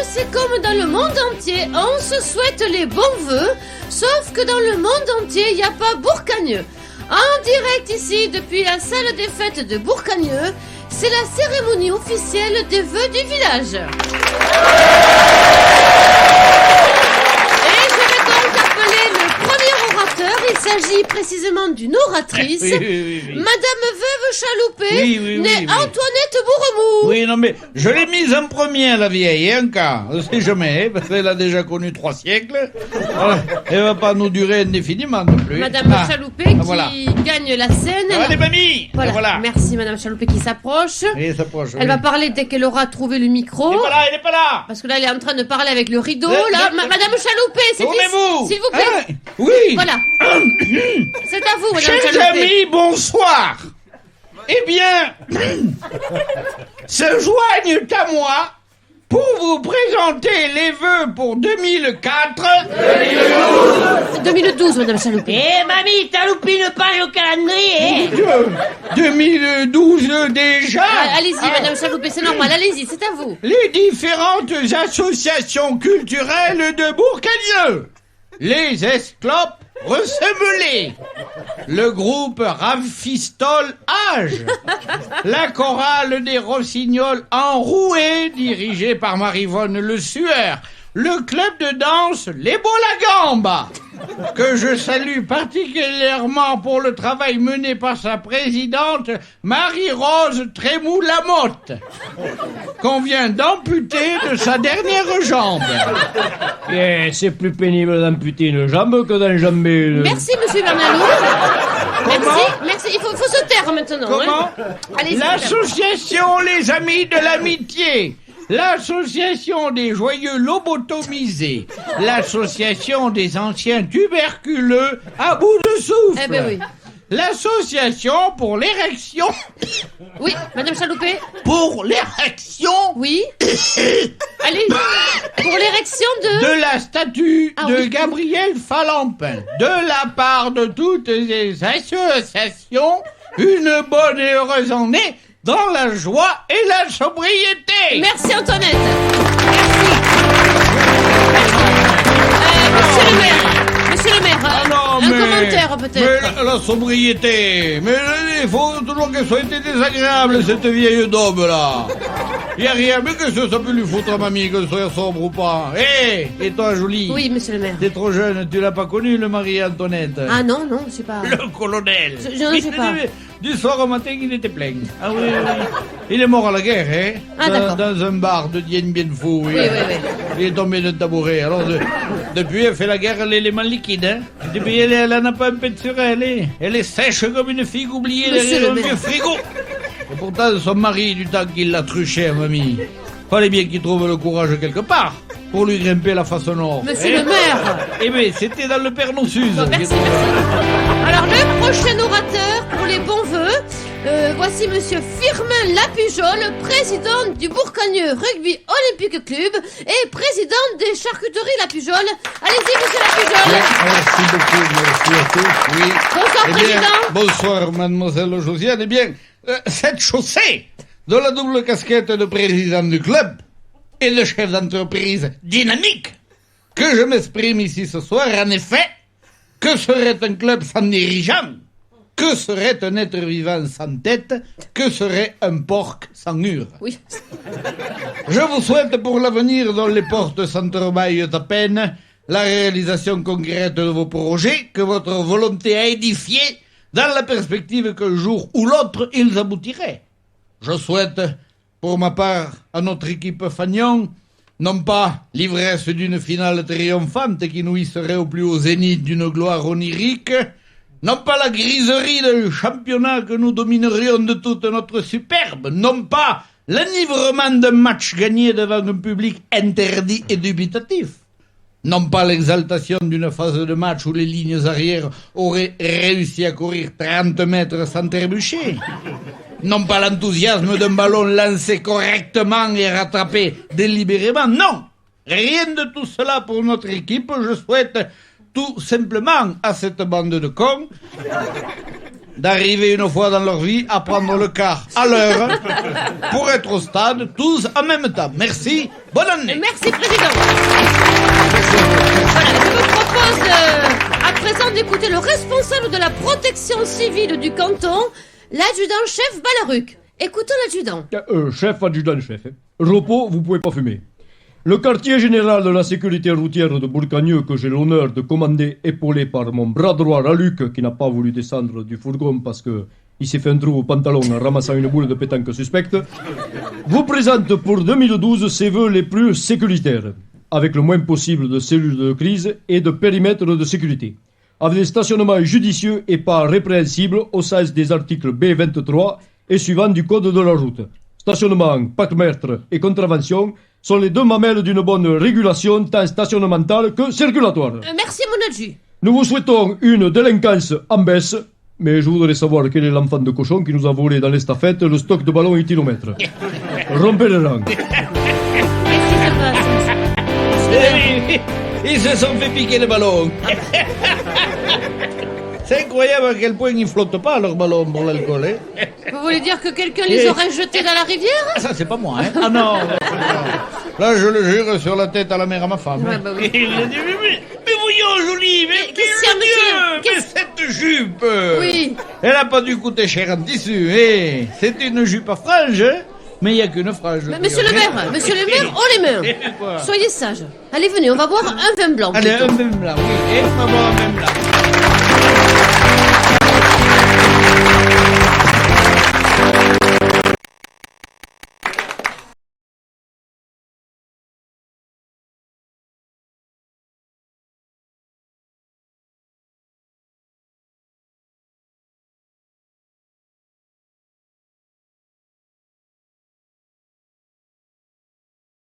c'est comme dans le monde entier, on se souhaite les bons vœux, sauf que dans le monde entier, il n'y a pas Bourcagneux. En direct ici, depuis la salle des fêtes de Bourcagneux, c'est la cérémonie officielle des vœux du village. Et je vais donc appeler le premier orateur. Il s'agit précisément d'une oratrice, oui. Madame Veuve Chaloupé, Oui. née Antoinette Bourremou. Oui, non, mais je l'ai mise en premier, la vieille, hein, car, on sait jamais, parce qu'elle a déjà connu 3 siècles. Alors, elle va pas nous durer indéfiniment non plus. Madame Chaloupé qui voilà. gagne la scène. Allez, mamie. Voilà. Merci Madame Chaloupé qui s'approche. Oui, elle s'approche. Elle va parler dès qu'elle aura trouvé le micro. Elle est pas là. Parce que là, elle est en train de parler avec le rideau. Madame Chaloupé, Tournez-vous. s'il vous plaît. Hein, oui. Voilà. C'est à vous, Madame Chers Chaloupé. amis, bonsoir. Eh bien, se joignent à moi pour vous présenter les vœux pour 2004. 2012, Madame Chaloupé. Eh, mamie, t'as loupé une page au calendrier, 2012 déjà. Allez-y, Madame Chaloupé, c'est normal. Allez-y, c'est à vous. Les différentes associations culturelles de Bourcagneux. Les esclopes ressemelés. Le groupe Rafistol Âge. La chorale des Rossignols enroués, dirigée par Marivonne Le Sueur. Le club de danse Les Bolagamba, que je salue particulièrement pour le travail mené par sa présidente, Marie-Rose Trémou-Lamotte, qu'on vient d'amputer de sa dernière jambe. C'est plus pénible d'amputer une jambe que d'enjamber une... Merci, Monsieur Bernalou. Merci. Il faut se taire maintenant. Comment Hein. Allez-y, L'association Les Amis de l'Amitié. L'association des joyeux lobotomisés, l'association des anciens tuberculeux à bout de souffle, Eh ben oui. L'association pour l'érection, Oui, Madame Chaloupé. pour l'érection Oui. Allez. Pour l'érection de la statue Ah de oui. Gabriel Falampin, de la part de toutes les associations, une bonne et heureuse année dans la joie et la sobriété. Merci Antoinette. Monsieur le maire, un commentaire peut-être. Mais la sobriété, mais il faut toujours qu'elle soit désagréable, cette vieille daube là. Il n'y a rien, mais que ça peut lui foutre à mamie, que ce soit sobre ou pas. Et toi, Jolie? Oui, monsieur le maire. T'es trop jeune, tu l'as pas connu, le Marie-Antoinette? Ah non, je sais pas. Le colonel. Je ne sais pas. Du soir au matin, il était plein. Ah oui. Il est mort à la guerre, hein? Ah, d'accord. Dans un bar de Dien Bien Phu, oui. Oui. Il est tombé d'un tabouret. Alors, depuis, elle fait la guerre à l'élément liquide, hein? Depuis, elle n'a pas un pet sur elle, hein? Elle est sèche comme une figue oubliée Monsieur derrière le un maire. vieux frigo. Et pourtant, son mari, du temps qu'il l'a truché, mamie, fallait bien qu'il trouve le courage quelque part pour lui grimper la face nord. Monsieur le maire. Eh bien, c'était dans le Pernod Suze. Bon, merci. Alors, le prochain orateur pour les bons vœux, voici Monsieur Firmin Lapujol, président du Bourcagneux Rugby Olympique Club et président des charcuteries Lapujol. Allez-y, Monsieur Lapujol. Merci beaucoup, merci à tous. Oui. Bonsoir, Eh bien, président. bonsoir, mademoiselle Josiane. Eh bien, cette chaussée de la double casquette de président du club et de chef d'entreprise dynamique que je m'exprime ici ce soir, en effet, que serait un club sans dirigeant? Que serait un être vivant sans tête? Que serait un porc sans hure? Oui. Je vous souhaite pour l'avenir, dont les portes s'entrebâillent à peine, la réalisation concrète de vos projets, que votre volonté a édifiés, dans la perspective qu'un jour ou l'autre, ils aboutiraient. Je souhaite, pour ma part, à notre équipe Fagnon, non pas l'ivresse d'une finale triomphante qui nous hisserait au plus haut zénith d'une gloire onirique, non pas la griserie d'un championnat que nous dominerions de toute notre superbe, non pas l'enivrement d'un match gagné devant un public interdit et dubitatif, non pas l'exaltation d'une phase de match où les lignes arrières auraient réussi à courir 30 mètres sans trébucher, non pas l'enthousiasme d'un ballon lancé correctement et rattrapé délibérément, non, rien de tout cela pour notre équipe. Je souhaite tout simplement à cette bande de cons d'arriver une fois dans leur vie à prendre le car à l'heure pour être au stade tous en même temps. Merci, bonne année. Merci, Président. Voilà, je vous propose à présent d'écouter le responsable de la protection civile du canton, l'adjudant-chef Balaruc. Écoutons l'adjudant. Chef, adjudant-chef. Repos, vous pouvez pas fumer. Le quartier général de la sécurité routière de Bourcagneux, que j'ai l'honneur de commander, épaulé par mon bras droit Raluc, qui n'a pas voulu descendre du fourgon parce que il s'est fait un trou au pantalon en ramassant une boule de pétanque suspecte, vous présente pour 2012 ses vœux les plus sécuritaires, avec le moins possible de cellules de crise et de périmètres de sécurité, avec des stationnements judicieux et pas répréhensibles au sens des articles B23 et suivants du code de la route. Stationnement, paramètres et contravention sont les deux mamelles d'une bonne régulation tant stationnementale que circulatoire. Merci, mon adju. Nous vous souhaitons une délinquance en baisse, mais je voudrais savoir quel est l'enfant de cochon qui nous a volé dans l'estafette le stock de ballons éthylomètre. Rompez les rangs. Ils se sont fait piquer le ballon. C'est incroyable à quel point ils flottent pas leurs ballons pour l'alcool. Hein. Vous voulez dire que quelqu'un les aurait jetés dans la rivière? Ça, c'est pas moi. Hein. Ah non. Là, je le jure sur la tête à la mère à ma femme. Ouais, bah oui. Mais voyons, Jolie, mais Qu'est-ce qu'il y a, monsieur? mais cette jupe, Oui. elle a pas dû coûter cher en tissu. Eh, c'est une jupe à franges, hein, mais il n'y a qu'une frange. Monsieur le maire, haut les mains. Quoi? Soyez sage. Allez, venez, on va boire un vin blanc. Allez, plutôt. un même là, oui. Et on va boire un même là.